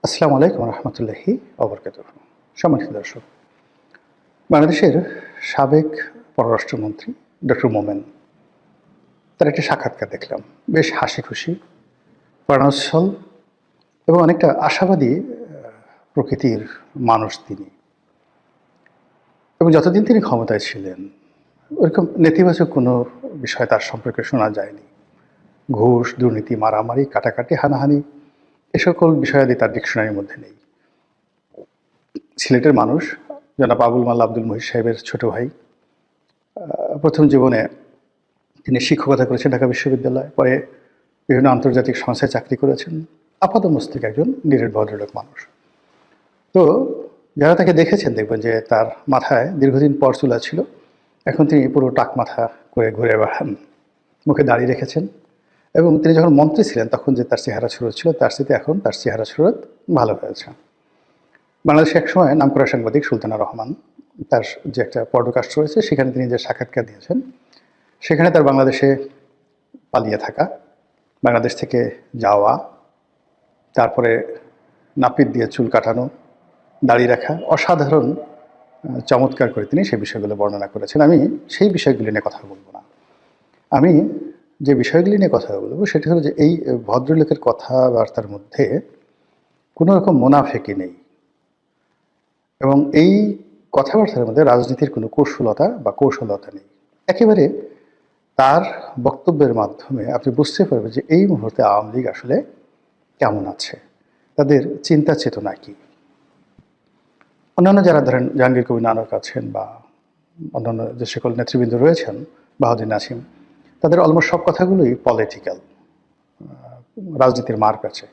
আসসালামু আলাইকুম রহমতুল্লাহি ওবরকাতুহ। সম্মানিত দর্শক, বাংলাদেশের সাবেক পররাষ্ট্রমন্ত্রী ডক্টর মোমেন তার একটি সাক্ষাৎকার দেখলাম। বেশ হাসি খুশি, প্রাণোচ্ছল এবং অনেকটা আশাবাদী প্রকৃতির মানুষ তিনি। এবং যতদিন তিনি ক্ষমতায় ছিলেন ওরকম নেতিবাচক কোনো বিষয় তার সম্পর্কে শোনা যায়নি। ঘুষ, দুর্নীতি, মারামারি, কাটাকাটি, হানাহানি এ সকল বিষয়াদি তার ডিকশনারির মধ্যে নেই। সিলেটের মানুষ জনাব আবুল মাল্লা আব্দুল মহিদ সাহেবের ছোট ভাই। প্রথম জীবনে তিনি শিক্ষকতা করেছেন ঢাকা বিশ্ববিদ্যালয়, পরে বিভিন্ন আন্তর্জাতিক সংস্থায় চাকরি করেছেন। আপাতমস্তক একজন নিরেট ভদ্রলোক মানুষ। তো যারা তাকে দেখেছেন দেখবেন যে তার মাথায় দীর্ঘদিন পর চুলা ছিল, এখন তিনি পুরো টাক মাথা করে ঘুরে বেড়ান, মুখে দাড়ি রেখেছেন। এবং তিনি যখন মন্ত্রী ছিলেন তখন যে তার চেহারা সুরত ছিল তার সাথে এখন তার চেহারা সুরত ভালো হয়েছে। বাংলাদেশে একসময় নামকরা সাংবাদিক সুলতানা রহমান, তার যে একটা পডকাস্ট রয়েছে সেখানে তিনি যে সাক্ষাৎকার দিয়েছেন, সেখানে তার বাংলাদেশে পালিয়ে থাকা, বাংলাদেশ থেকে যাওয়া, তারপরে নাপিত দিয়ে চুল কাটানো, দাড়ি রাখা, অসাধারণ চমৎকার করে তিনি সেই বিষয়গুলো বর্ণনা করেছেন। আমি সেই বিষয়গুলি নিয়ে কথা বলবো না। আমি যে বিষয়গুলি নিয়ে কথা বলবো সেটা হলো যে এই ভদ্রলোকের কথাবার্তার মধ্যে কোনো রকম মুনাফেকি নেই এবং এই কথাবার্তার মধ্যে রাজনীতির কোনো কৌশলতা নেই। একেবারে তার বক্তব্যের মাধ্যমে আপনি বুঝতে পারবেন যে এই মুহূর্তে আওয়ামী লীগ আসলে কেমন আছে, তাদের চিন্তা চেতনা কী। অন্যান্য যারা ধরেন জাহাঙ্গীর কবির নানক আছেন বা অন্যান্য যে সকল নেতৃবৃন্দ রয়েছেন, বাহাদুর নাসিম, তাদের অলমোস্ট সব কথাগুলোই পলিটিক্যাল, রাজনীতির মার কাছে।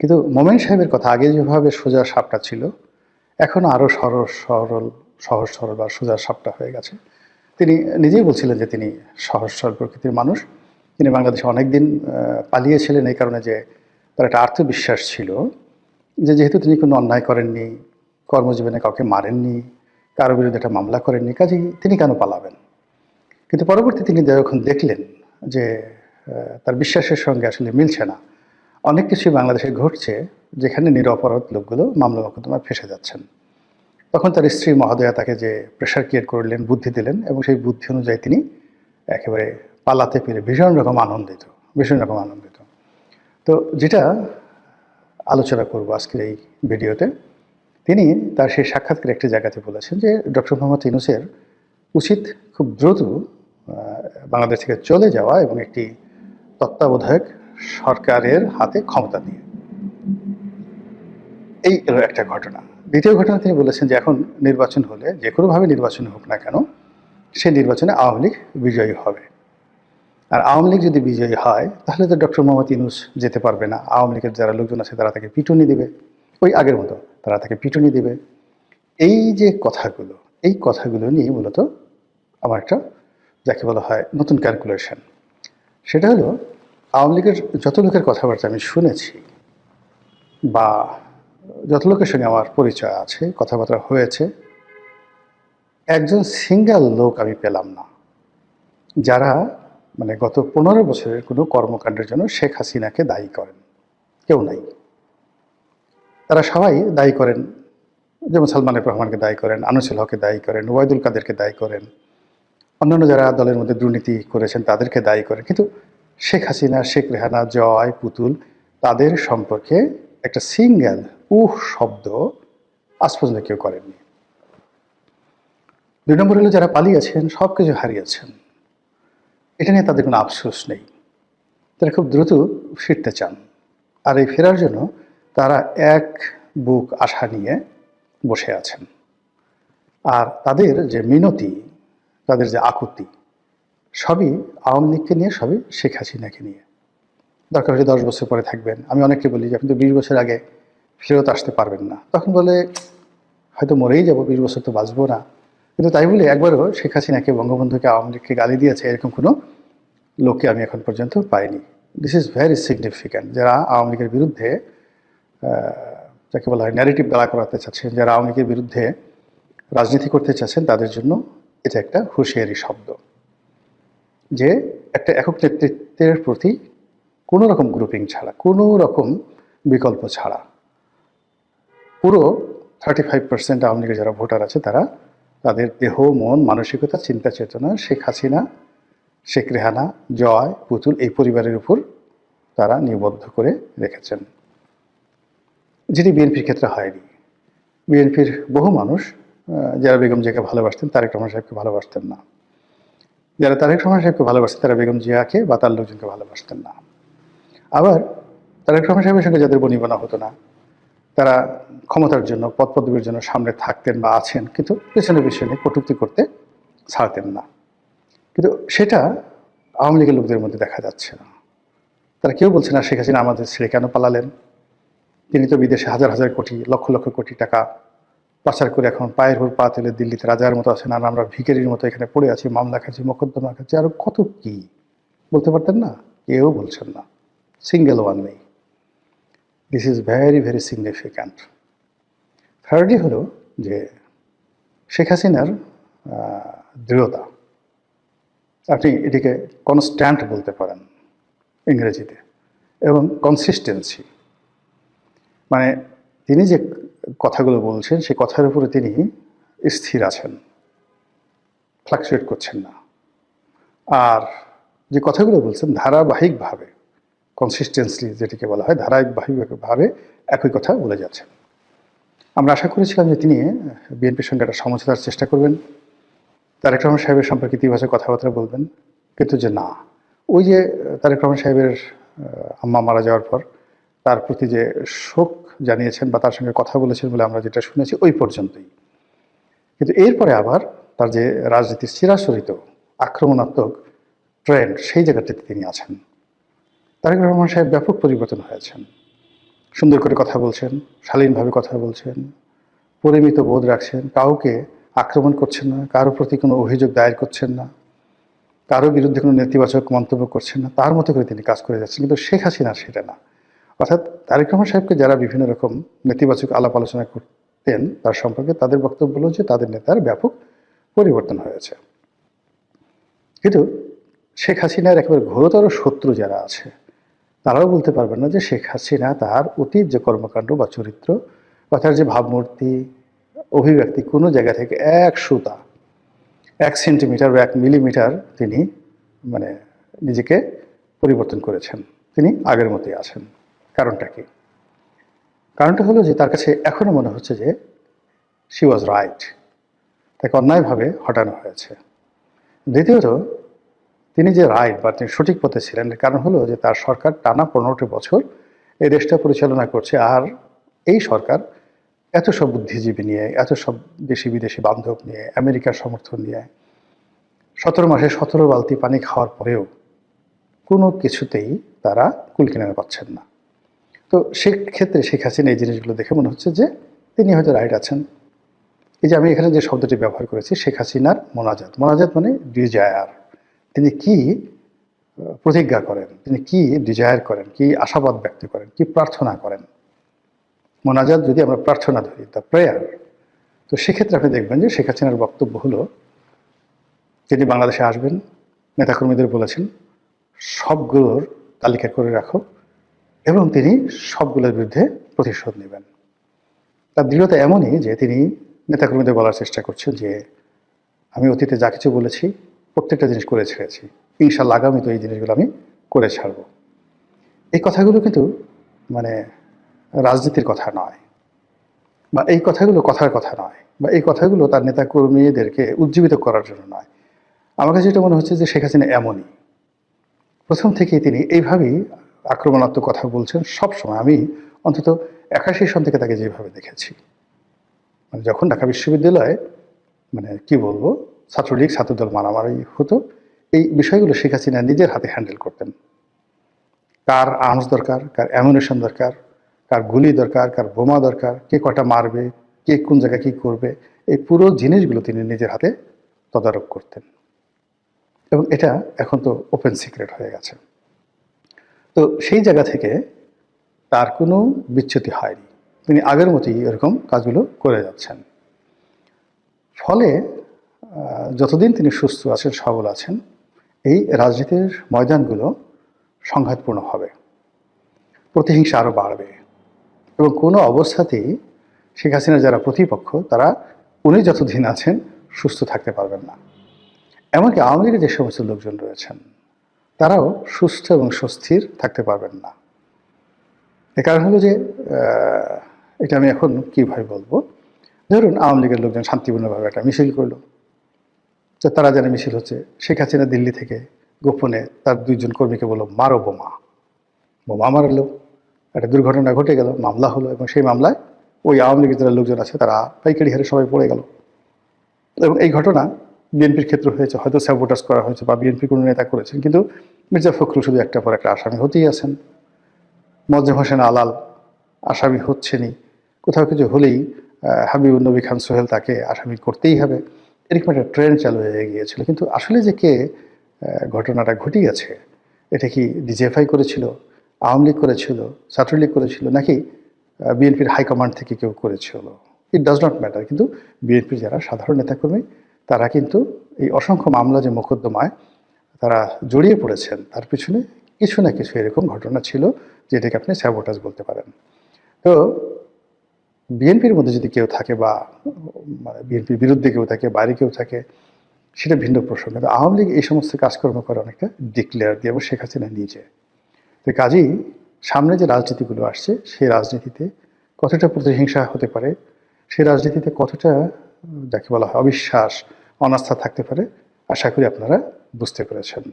কিন্তু মোমেন সাহেবের কথা আগে যেভাবে সোজা সাপটা ছিল, এখন আরও সহজ সরল বা সোজা সাপটা হয়ে গেছে। তিনি নিজেই বলছিলেন যে তিনি সহজ সরল প্রকৃতির মানুষ। তিনি বাংলাদেশে অনেক দিন পালিয়েছিলেন এই কারণে যে তার একটা আত্মবিশ্বাস ছিল যে যেহেতু তিনি কোনো অন্যায় করেননি, কর্মজীবনে কাউকে মারেননি, কারো বিরুদ্ধে একটা মামলা করেননি, কাজেই তিনি কেন পালাবেন। কিন্তু পরবর্তী তিনি যখন দেখলেন যে তার বিশ্বাসের সঙ্গে আসলে মিলছে না, অনেক কিছুই বাংলাদেশে ঘটছে যেখানে নিরপরাধ লোকগুলো মামলা মোকদ্দমায় ফেঁসে যাচ্ছেন, তখন তার স্ত্রী মহোদয়া তাকে যে প্রেশার ক্রিয়েট করলেন, বুদ্ধি দিলেন এবং সেই বুদ্ধি অনুযায়ী তিনি একেবারে পালাতে পেরে ভীষণ রকম আনন্দিত। তো যেটা আলোচনা করব আজকের এই ভিডিওতে, তিনি তার সেই সাক্ষাৎকারে একটি জায়গাতে বলেছেন যে ডক্টর মোহাম্মদ ইউনূসের উচিত খুব দ্রুত বাংলাদেশ থেকে চলে যাওয়া এবং একটি তত্ত্বাবধায়ক সরকারের হাতে ক্ষমতা দিয়ে। এই হলো একটা ঘটনা। দ্বিতীয় ঘটনা, তিনি বলেছেন যে এখন নির্বাচন হলে যে কোনোভাবে নির্বাচন হোক না কেন, সেই নির্বাচনে আওয়ামী লীগ বিজয়ী হবে। আর আওয়ামী লীগ যদি বিজয়ী হয় তাহলে তো ডক্টর মোহাম্মদ ইউনূস যেতে পারবে না। আওয়ামী লীগের যারা লোকজন আছে তারা তাকে পিটুনি দিবে, ওই আগের মতো তারা তাকে পিটুনি দিবে। এই যে কথাগুলো, এই কথাগুলো নিয়ে মূলত আমার একটা, যাকে বলা হয় নতুন ক্যালকুলেশন, সেটা হলো আওয়ামী লীগের যত লোকের কথাবার্তা আমি শুনেছি বা যত লোকের সঙ্গে আমার পরিচয় আছে, কথাবার্তা হয়েছে, একজন সিঙ্গেল লোক আমি পেলাম না যারা মানে গত 15 বছরের কোনো কর্মকাণ্ডের জন্য শেখ হাসিনাকে দায়ী করেন। কেউ নাই। তারা সবাই দায়ী করেন, যেমন সালমান এফ রহমানকে দায়ী করেন, আনিসুল হককে দায়ী করেন, ওবায়দুল কাদেরকে দায়ী করেন, অন্যান্য যারা দলের মধ্যে দুর্নীতি করেছেন তাদেরকে দায়ী করেন। কিন্তু শেখ হাসিনা, শেখ রেহানা, জয়, পুতুল, তাদের সম্পর্কে একটা সিঙ্গেল শব্দ আজ পর্যন্ত কেউ করেননি। 2 নম্বর হলো যারা পালিয়েছেন, সব কিছু হারিয়েছেন, এটা নিয়ে তাদের কোনো আফসোস নেই। তারা খুব দ্রুত ফিরতে চান। আর এই ফেরার জন্য তারা এক বুক আশা নিয়ে বসে আছেন। আর তাদের যে মিনতি, তাদের যে আকুতি, সবই আওয়ামী লীগকে নিয়ে, সবই শেখ হাসিনাকে নিয়ে। দরকার হলে 10 বছর পরে থাকবেন। আমি অনেককে বলি যে আপনি তো 20 বছর আগে ফেরত আসতে পারবেন না। তখন বলে হয়তো মরেই যাব, 20 বছর তো বাঁচবো না। কিন্তু তাই বলে একবারও শেখ হাসিনাকে, বঙ্গবন্ধুকে, আওয়ামী লীগকে গালি দিয়েছে এরকম কোনো লোককে আমি এখন পর্যন্ত পাইনি। This is very significant. যারা আওয়ামী লীগের বিরুদ্ধে, যাকে বলা হয় ন্যারেটিভ দাঁড়া করাতে চাচ্ছেন, যারা আওয়ামী লীগের বিরুদ্ধে রাজনীতি করতে চাচ্ছেন, তাদের জন্য এটা একটা হুঁশিয়ারি শব্দ যে একটা একক নেতৃত্বের প্রতি কোনো রকম গ্রুপিং ছাড়া, কোনো রকম বিকল্প ছাড়া পুরো 35% আওয়ামী লীগের যারা ভোটার আছে তারা তাদের দেহ, মন, মানসিকতা, চিন্তা চেতনা শেখ হাসিনা, শেখ রেহানা, জয়, পুতুল এই পরিবারের উপর তারা নিবদ্ধ করে রেখেছেন, যেটি বিএনপির ক্ষেত্রে হয়নি। বিএনপির বহু মানুষ যারা বেগম জিয়াকে ভালোবাসতেন তারেক রহমান সাহেবকে ভালোবাসতেন না, যারা তারেক রহমান সাহেবকে ভালোবাসতেন তারা বেগম জিয়াকে বা তার লোকজনকে ভালোবাসতেন না। আবার তারেক রহমান সাহেবের সঙ্গে যাদের বনিবনা হতো না তারা ক্ষমতার জন্য, পদ পদবীর জন্য সামনে থাকতেন বা আছেন, কিন্তু পেছনে পেছনে কটূক্তি করতে ছাড়তেন না। কিন্তু সেটা আওয়ামী লীগের লোকদের মধ্যে দেখা যাচ্ছে না। তারা কেউ বলছে না শেখ হাসিনা আমাদের ছেড়ে কেন পালালেন, তিনি তো বিদেশে হাজার হাজার কোটি, লক্ষ লক্ষ কোটি টাকা পাচার করে এখন পায়ের উপর পা তুলে দিল্লিতে রাজার মতো আছেন, আর আমরা ভিখারির মতো এখানে পড়ে আছি, মামলা খাচ্ছি, মোকদ্দমা খাচ্ছি, আরো কত কি বলতে পারতেন না? কেউ বলছেন না, সিঙ্গেল ওয়ান নেই। This is very very significant. Thirdly হলো যে শেখ হাসিনার দৃঢ়তা, আপনি এটিকে কনস্ট্যান্ট বলতে পারেন ইংরেজিতে, এবং কনসিস্টেন্সি, মানে তিনি যে কথাগুলো বলছেন সেই কথার উপরে তিনি স্থির আছেন, ফ্লাকচুয়েট করছেন না। আর যে কথাগুলো বলছেন ধারাবাহিকভাবে, কনসিস্টেন্সলি যেটিকে বলা হয়, ধারাবাহিকভাবে একই কথা বলে যাচ্ছেন। আমরা আশা করেছিলাম যে তিনি বিএনপির সঙ্গে একটা সমঝোতার চেষ্টা করবেন, তারেক রহমান সাহেবের সম্পর্কে ইতিবাচক কথাবার্তা বলবেন, কিন্তু যে না, ওই যে তারেক রহমান সাহেবের আম্মা মারা যাওয়ার পর তার প্রতি যে শোক জানিয়েছেন বা তার সঙ্গে কথা বলেছেন বলে আমরা যেটা শুনেছি ওই পর্যন্তই। কিন্তু এরপরে আবার তার যে রাজনীতির চিরাচরিত আক্রমণাত্মক ট্রেন্ড, সেই জায়গাটিতে তিনি আছেন। তারেক রহমান সাহেব ব্যাপক পরিবর্তন হয়েছেন, সুন্দর করে কথা বলছেন, শালীনভাবে কথা বলছেন, পরিমিত বোধ রাখছেন, কাউকে আক্রমণ করছেন না, কারো প্রতি কোনো অভিযোগ দায়ের করছেন না, কারো বিরুদ্ধে কোনো নেতিবাচক মন্তব্য করছেন না, তার মতো করে তিনি কাজ করে যাচ্ছেন। কিন্তু শেখ হাসিনা সেটা না। অর্থাৎ তারেক রহমান সাহেবকে যারা বিভিন্ন রকম নেতিবাচক আলাপ আলোচনা করতেন তার সম্পর্কে, তাদের বক্তব্য হলো যে তাদের নেতার ব্যাপক পরিবর্তন হয়েছে। কিন্তু শেখ হাসিনার একেবারে ঘোরতর শত্রু যারা আছে তারাও বলতে পারবেন না যে শেখ হাসিনা তার অতীত যে কর্মকাণ্ড বা চরিত্র বা তার যে ভাবমূর্তি, অভিব্যক্তি, কোনো জায়গা থেকে এক সুতা, 1 সেন্টিমিটার বা 1 মিলিমিটার তিনি মানে নিজেকে পরিবর্তন করেছেন। তিনি আগের মতোই আছেন। কারণটা কি? কারণটা হলো যে তার কাছে এখনো মনে হচ্ছে যে শি ওয়াজ রাইট, তাকে অন্যায়ভাবে হটানো হয়েছে। দ্বিতীয়ত, তিনি যে রাইট বা তিনি সঠিক পথে ছিলেন, কারণ হলো যে তার সরকার টানা 15টি বছর এই দেশটা পরিচালনা করছে, আর এই সরকার এত সব বুদ্ধিজীবী নিয়ে, এত সব দেশি বিদেশি বান্ধব নিয়ে, আমেরিকার সমর্থন নিয়ে 17 মাসে 17 বালতি পানি খাওয়ার পরেও কোনো কিছুতেই তারা কুল কিনারা পাচ্ছেন না। তো সেক্ষেত্রে শেখ হাসিনা এই জিনিসগুলো দেখে মনে হচ্ছে যে তিনি হয়তো রাইট আছেন। এই যে আমি এখানে যে শব্দটি ব্যবহার করেছি, শেখ হাসিনার মোনাজাত, মোনাজাত মানে ডিজায়ার, তিনি কি প্রতিজ্ঞা করেন, তিনি কি ডিজায়ার করেন, কি আশাবাদ ব্যক্ত করেন, কি প্রার্থনা করেন। মোনাজাত যদি আমরা প্রার্থনা ধরি, দ্য প্রেয়ার, তো সেক্ষেত্রে আপনি দেখবেন যে শেখ হাসিনার বক্তব্য হলো তিনি বাংলাদেশে আসবেন, নেতাকর্মীদের বলেছেন সবগুলোর তালিকা করে রাখো, এবং তিনি সবগুলোর বিরুদ্ধে প্রতিশোধ নেবেন। তার দৃঢ়তা এমনই যে তিনি নেতাকর্মীদের বলার চেষ্টা করছেন যে আমি অতীতে যা কিছু বলেছি প্রত্যেকটা জিনিস করে ছেড়েছি, ইনশাল্লাহ আগামী তো এই জিনিসগুলো আমি করে ছাড়ব। এই কথাগুলো কিন্তু মানে রাজনীতির কথা নয়, বা এই কথাগুলো কথার কথা নয়, বা এই কথাগুলো তার নেতাকর্মীদেরকে উজ্জীবিত করার জন্য নয়। আমার কাছে যেটা মনে হচ্ছে যে শেখ হাসিনা এমনই, প্রথম থেকেই তিনি এইভাবেই আক্রমণাত্মক কথা বলছেন সব সময়। আমি অন্তত 81 সন থেকে তাকে যেভাবে দেখেছি, মানে যখন ঢাকা বিশ্ববিদ্যালয়ে মানে কি বলবো ছাত্রলীগ ছাত্রদল মারামারি হতো, এই বিষয়গুলো শেখ হাসিনা নিজের হাতে হ্যান্ডেল করতেন। কার আর্মস দরকার, কার অ্যামুনিশন দরকার, কার গুলি দরকার, কার বোমা দরকার, কে কটা মারবে, কে কোন জায়গায় কী করবে, এই পুরো জিনিসগুলো তিনি নিজের হাতে তদারক করতেন। এবং এটা এখন তো ওপেন সিক্রেট হয়ে গেছে। তো সেই জায়গা থেকে তার কোনো বিচ্যুতি হয়নি, তিনি আগের মতোই এরকম কাজগুলো করে যাচ্ছেন। ফলে যতদিন তিনি সুস্থ আছেন, সবল আছেন, এই রাজনীতির ময়দানগুলো সংঘাতপূর্ণ হবে, প্রতিহিংসা আরও বাড়বে, এবং কোনো অবস্থাতেই শেখ হাসিনার যারা প্রতিপক্ষ তারা উনি যতদিন আছেন সুস্থ থাকতে পারবেন না। এমনকি আওয়ামী লীগের যে সমস্ত লোকজন রয়েছেন তারাও সুস্থ এবং সুস্থির থাকতে পারবেন না। এর কারণ হলো যে এটা আমি এখন কীভাবে বলবো, ধরুন আওয়ামী লীগের লোকজন শান্তিপূর্ণভাবে একটা মিছিল করলো, তো তারা জানে মিছিল হচ্ছে, শেখ হাসিনা দিল্লি থেকে গোপনে তার 2 জন কর্মীকে বললো মারো বোমা, বোমা মারলো, একটা দুর্ঘটনা ঘটে গেল, মামলা হলো, এবং সেই মামলায় ওই আওয়ামী লীগের যারা লোকজন আছে তারা পাইকারি হারে সবাই পড়ে গেল। এবং এই ঘটনা বিএনপির ক্ষেত্রে হয়েছে, হয়তো স্যাবোটাজ করা হয়েছে বা বিএনপির কোনো নেতা করেছেন, কিন্তু মির্জা ফখরুল শুধু একটার পর একটা আসামি হতেই আছেন, মোয়াজ্জেম হোসেন আলাল আসামি হচ্ছেনই, কোথাও কিছু হলেই হাবিবুর নবী খান সোহেল তাকে আসামি করতেই হবে, এরকম একটা ট্রেন্ড চালু হয়ে গিয়েছিল। কিন্তু আসলে যে কে ঘটনাটা ঘটিয়েছে, এটা কি ডিজিএফআই করেছিল, আওয়ামী লীগ করেছিল, ছাত্রলীগ করেছিল, নাকি বিএনপির হাইকমান্ড থেকে কেউ করেছিল, ইট ডাজ নট ম্যাটার। কিন্তু বিএনপির যারা সাধারণ নেতাকর্মী তারা কিন্তু এই অসংখ্য মামলা যে মোকদ্দমায় তারা জড়িয়ে পড়েছেন তার পিছনে কিছু না কিছু এরকম ঘটনা ছিল যেটাকে আপনি স্যাবোটাজ বলতে পারেন। তো বিএনপির মধ্যে যদি কেউ থাকে বা মানে বিএনপির বিরুদ্ধে কেউ থাকে, বাইরে কেউ থাকে, সেটা ভিন্ন প্রসঙ্গ। কিন্তু আওয়ামী লীগ এই সমস্ত কাজকর্ম করে অনেকটা ডিক্লেয়ার দিয়ে, এবং শেখ হাসিনা নিজে। তো কাজেই সামনে যে রাজনীতিগুলো আসছে সেই রাজনীতিতে কতটা প্রতিহিংসা হতে পারে, সেই রাজনীতিতে কতটা যাকে বলা হয় অবিশ্বাস, অনাস্থা থাকতে পারে, আশা করি আপনারা বুঝতে পেরেছেন।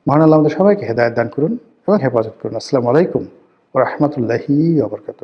মহান আল্লাহ আমাদের সবাইকে হেদায়েত দান করুন এবং হেফাজত করুন। আসসালামু আলাইকুম ওয়া রাহমাতুল্লাহি ওয়া বারাকাতুহু।